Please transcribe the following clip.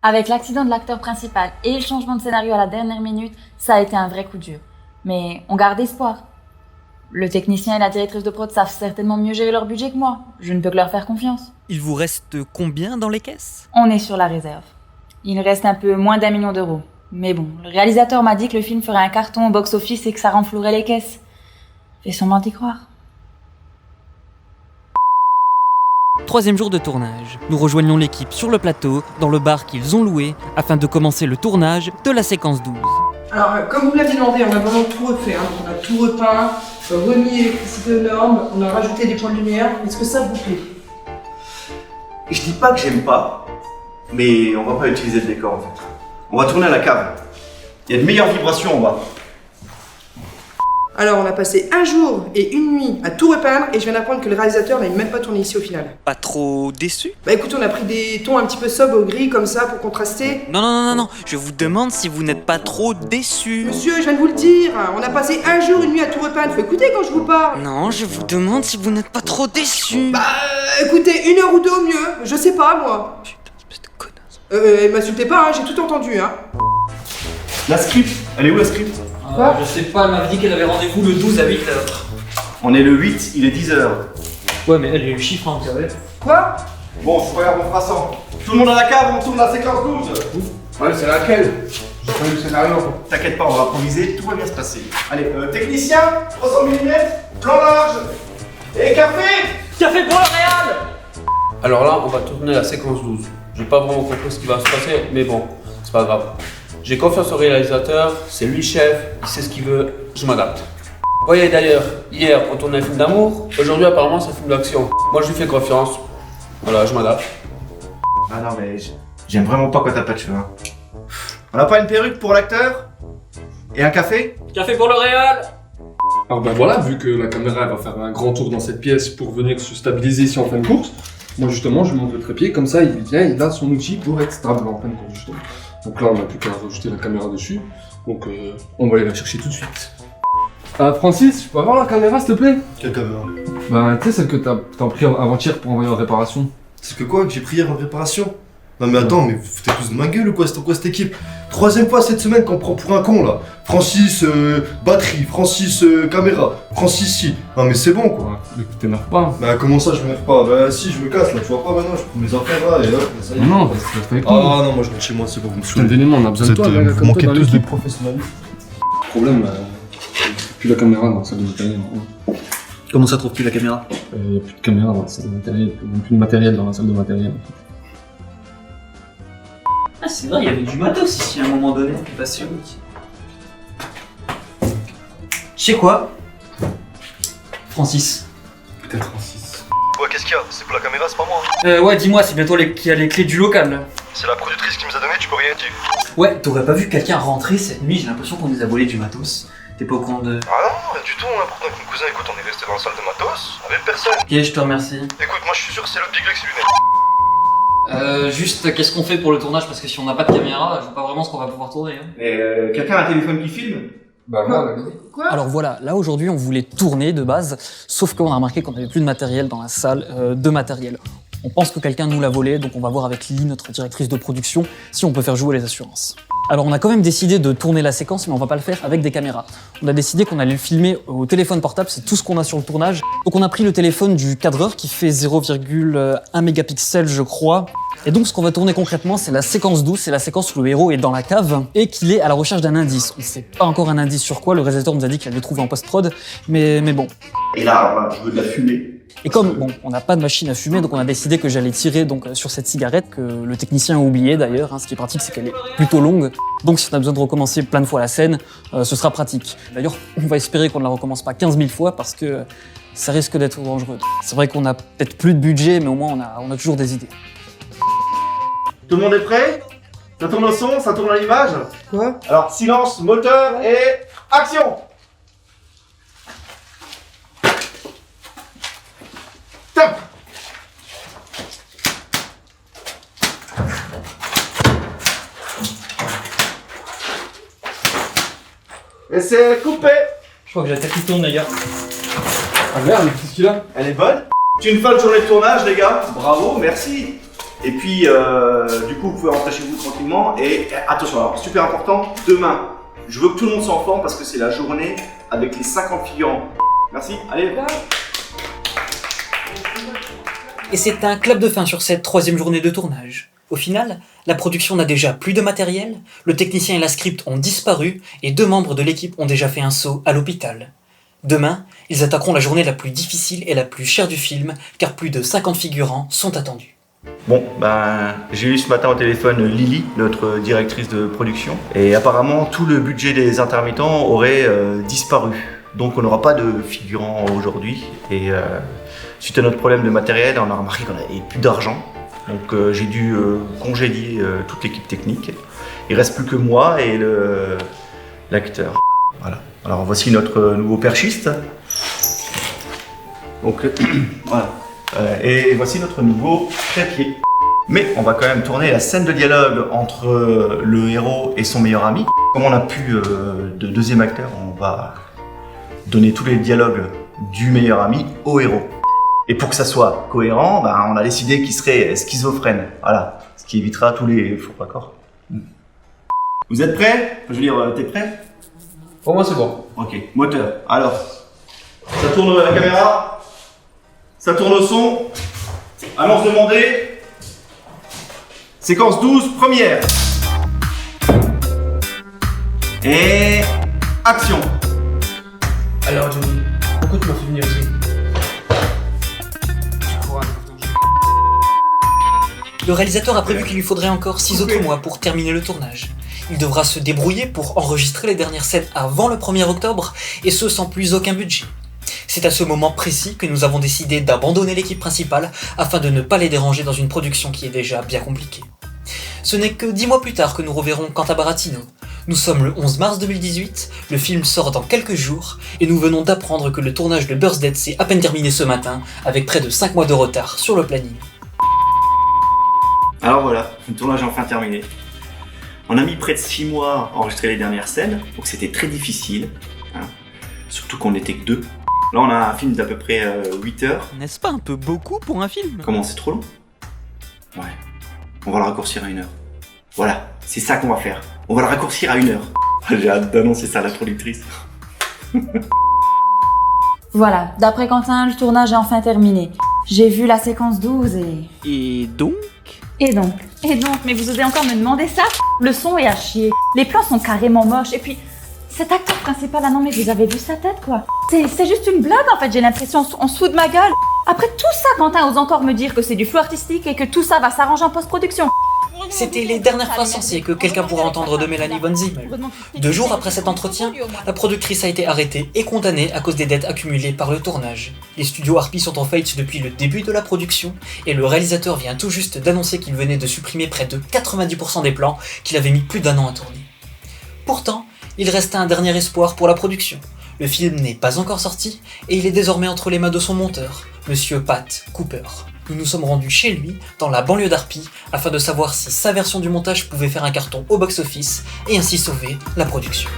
Avec l'accident de l'acteur principal et le changement de scénario à la dernière minute, ça a été un vrai coup dur. Mais on garde espoir. Le technicien et la directrice de prod savent certainement mieux gérer leur budget que moi. Je ne peux que leur faire confiance. Il vous reste combien dans les caisses? On est sur la réserve. Il reste un peu moins d'1 million d'euros. Mais bon, le réalisateur m'a dit que le film ferait un carton au box-office et que ça renflouerait les caisses. Fais semblant d'y croire. 3e jour de tournage. Nous rejoignons l'équipe sur le plateau, dans le bar qu'ils ont loué, afin de commencer le tournage de la séquence 12. Alors, comme vous l'avez demandé, on a vraiment tout refait. On a tout repeint, remis l'électricité aux normes, on a rajouté des points de lumière. Est-ce que ça vous plaît? Je dis pas que j'aime pas, mais on va pas utiliser le décor en fait. On va tourner à la cave. Il y a de meilleures vibrations en bas. Alors, on a passé 1 jour et 1 nuit à tout repeindre et je viens d'apprendre que le réalisateur n'avait même pas tourné ici au final. Pas trop déçu? Bah écoute, on a pris des tons un petit peu sobres au gris comme ça pour contraster. Non, je vous demande si vous n'êtes pas trop déçu. Monsieur, je viens de vous le dire, on a passé 1 jour, 1 nuit à tout repeindre. Faut écouter quand je vous parle. Non, je vous demande si vous n'êtes pas trop déçu. Bah écoutez, 1 heure ou 2 au mieux, je sais pas moi. Putain, espèce de connasse. M'insultez pas, j'ai tout entendu La script, elle est où la script? Quoi? Je sais pas, elle m'avait dit qu'elle avait rendez-vous le 12 à 8h. On est le 8, il est 10h. Ouais, mais elle est le chiffre, hein, vous savez. Quoi? Bon, c'est pas grave, on fera ça. Tout le monde à la cave, on tourne la séquence 12. Ouais, c'est laquelle? J'ai pas eu le scénario. T'inquiète pas, on va improviser, tout va bien se passer. Allez, technicien, 300 mm, plan large, et café. Café pour le Réal! Alors là, on va tourner la séquence 12. J'ai pas vraiment compris ce qui va se passer, mais bon, c'est pas grave. J'ai confiance au réalisateur, c'est lui le chef, il sait ce qu'il veut, je m'adapte. Vous voyez d'ailleurs, hier on tournait un film d'amour, aujourd'hui apparemment c'est un film d'action. Moi je lui fais confiance, voilà, je m'adapte. Ah non, mais j'aime vraiment pas quand t'as pas de cheveux. Hein. On n'a pas une perruque pour l'acteur? Et un café? Café pour le Réal! Alors ben voilà, vu que la caméra elle va faire un grand tour dans cette pièce pour venir se stabiliser ici en fin de course, moi justement je monte le trépied, comme ça il vient, il a son outil pour être stable en fin de course justement. Donc là on n'a plus qu'à rajouter la caméra dessus, donc on va aller la chercher tout de suite. Francis, je peux avoir la caméra s'il te plaît? Quelle caméra? Bah tu sais celle que t'as pris avant-hier pour envoyer en réparation. C'est que quoi que j'ai pris hier en réparation? Non mais attends, mais vous foutez tous de ma gueule ou quoi? C'est quoi cette équipe? 3e fois cette semaine qu'on prend pour un con là. Francis batterie, Francis caméra, Francis si. Non mais c'est bon quoi. Ouais, mais t'énerve pas. Bah comment ça je m'énerve pas? Bah si je me casse là, tu vois pas maintenant, je prends mes affaires là et hop, ça y est. Non, parce que ça fait avec nous. Ah non, moi je rentre chez moi, c'est bon, vous me Putain saoulez. d'éléments, on a besoin de toi, Vous êtes, gars, vous comme manquez toi dans tous de- l'équipe professionnelle. Problème, plus la caméra dans la salle de matériel. Comment ça trouve plus la caméra? Il n'y a plus de caméra dans la salle de matériel, plus de matériel dans la salle de matériel. Ah, c'est vrai, il y avait du matos ici à un moment donné, pas sûr. Je sais quoi? Francis. Peut-être Francis. Ouais, qu'est-ce qu'il y a? C'est pour la caméra, c'est pas moi. Ouais, dis-moi, c'est bien toi qui a les clés du local là. C'est la productrice qui nous a donné, tu peux rien dire. Ouais, t'aurais pas vu quelqu'un rentrer cette nuit, j'ai l'impression qu'on nous a volé du matos. T'es pas au courant de... Ah non, rien du tout, hein. Pourtant avec mon cousin, écoute, on est resté dans la salle de matos, avec personne. Ok, je te remercie. Écoute, moi je suis sûr que c'est l'autre big leg, c'est lunettes. Juste, qu'est-ce qu'on fait pour le tournage? Parce que si on n'a pas de caméra, je vois pas vraiment ce qu'on va pouvoir tourner. Hein. Mais quelqu'un a un téléphone qui filme? Bah moi, Quoi? Alors voilà, là aujourd'hui on voulait tourner de base, sauf qu'on a remarqué qu'on n'avait plus de matériel dans la salle, de matériel. On pense que quelqu'un nous l'a volé, donc on va voir avec Lily, notre directrice de production, si on peut faire jouer les assurances. Alors on a quand même décidé de tourner la séquence, mais on va pas le faire avec des caméras. On a décidé qu'on allait le filmer au téléphone portable, c'est tout ce qu'on a sur le tournage. Donc on a pris le téléphone du cadreur qui fait 0,1 mégapixel je crois. Et donc ce qu'on va tourner concrètement, c'est la séquence 12, c'est la séquence où le héros est dans la cave et qu'il est à la recherche d'un indice. On sait pas encore un indice sur quoi, le réalisateur nous a dit qu'il allait le trouver en post-prod, mais bon. Et là, voilà, je veux de la fumée. Et comme bon, on n'a pas de machine à fumer, donc on a décidé que j'allais tirer donc sur cette cigarette que le technicien a oublié d'ailleurs. Hein. Ce qui est pratique, c'est qu'elle est plutôt longue. Donc si on a besoin de recommencer plein de fois la scène, ce sera pratique. D'ailleurs, on va espérer qu'on ne la recommence pas 15 000 fois parce que ça risque d'être dangereux. C'est vrai qu'on a peut-être plus de budget, mais au moins on a toujours des idées. Tout le monde est prêt? Ça tourne au son, ça tourne à l'image? Quoi? Alors silence, moteur et action! Top! Et c'est coupé! Je crois que j'ai la tête qui tourne, les gars. Ah merde, qu'est-ce qu'il a? Elle est bonne? C'est une bonne journée de tournage, les gars. Bravo, merci. Et puis, du coup, vous pouvez rentrer chez vous tranquillement. Et attention, alors, super important, demain, je veux que tout le monde soit en forme parce que c'est la journée avec les 50 figurants. Merci, allez. Et c'est un clap de fin sur cette 3e journée de tournage. Au final, la production n'a déjà plus de matériel, le technicien et la script ont disparu, et 2 membres de l'équipe ont déjà fait un saut à l'hôpital. Demain, ils attaqueront la journée la plus difficile et la plus chère du film, car plus de 50 figurants sont attendus. Bon, j'ai eu ce matin au téléphone Lily, notre directrice de production, et apparemment tout le budget des intermittents aurait disparu. Donc on n'aura pas de figurants aujourd'hui, et suite à notre problème de matériel, on a remarqué qu'on n'avait plus d'argent. Donc j'ai dû congédier toute l'équipe technique. Il reste plus que moi et l'acteur. Voilà. Alors voici notre nouveau perchiste. Donc voilà. Et voici notre nouveau trépied. Mais on va quand même tourner la scène de dialogue entre le héros et son meilleur ami. Comme on n'a plus de 2e acteur, on va donner tous les dialogues du meilleur ami au héros. Et pour que ça soit cohérent, on a décidé qu'il serait schizophrène. Voilà, ce qui évitera tous les faux raccords. Vous êtes prêts? Je veux dire, t'es prêt? Pour moi, c'est bon. Ok, moteur. Alors, ça tourne la caméra, ça tourne le son. Annonce demandée. Séquence 12, première. Et action. Alors, Johnny, pourquoi tu m'as fait venir ici? Le réalisateur a prévu qu'il lui faudrait encore 6 autres mois pour terminer le tournage. Il devra se débrouiller pour enregistrer les dernières scènes avant le 1er octobre, et ce sans plus aucun budget. C'est à ce moment précis que nous avons décidé d'abandonner l'équipe principale afin de ne pas les déranger dans une production qui est déjà bien compliquée. Ce n'est que 10 mois plus tard que nous reverrons Quentin Baratino. Nous sommes le 11 mars 2018, le film sort dans quelques jours, et nous venons d'apprendre que le tournage de Birthday s'est à peine terminé ce matin, avec près de 5 mois de retard sur le planning. Alors voilà, le tournage est enfin terminé. On a mis près de 6 mois à enregistrer les dernières scènes, donc c'était très difficile, surtout qu'on n'était que 2. Là on a un film d'à peu près 8 heures. N'est-ce pas un peu beaucoup pour un film? Comment, c'est trop long? Ouais, on va le raccourcir à 1 heure. Voilà, c'est ça qu'on va faire. On va le raccourcir à 1 heure. J'ai hâte d'annoncer ça à la productrice. Voilà, d'après Quentin, le tournage est enfin terminé. J'ai vu la séquence 12 Et donc? Et donc, mais vous osez encore me demander ça? Le son est à chier, les plans sont carrément moches, et puis, cet acteur principal, non mais vous avez vu sa tête quoi? C'est juste une blague en fait, j'ai l'impression, on se fout de ma gueule. Après tout ça, Quentin ose encore me dire que c'est du flou artistique et que tout ça va s'arranger en post-production. C'était les dernières phrases sensées que quelqu'un pourrait entendre de Mélanie von Zimmel. 2 jours après cet entretien, la productrice a été arrêtée et condamnée à cause des dettes accumulées par le tournage. Les studios Harpy sont en faillite depuis le début de la production, et le réalisateur vient tout juste d'annoncer qu'il venait de supprimer près de 90% des plans qu'il avait mis plus d'1 an à tourner. Pourtant, il reste un dernier espoir pour la production. Le film n'est pas encore sorti, et il est désormais entre les mains de son monteur, Monsieur Pat Cooper. Nous nous sommes rendus chez lui, dans la banlieue d'Harpy, afin de savoir si sa version du montage pouvait faire un carton au box-office et ainsi sauver la production.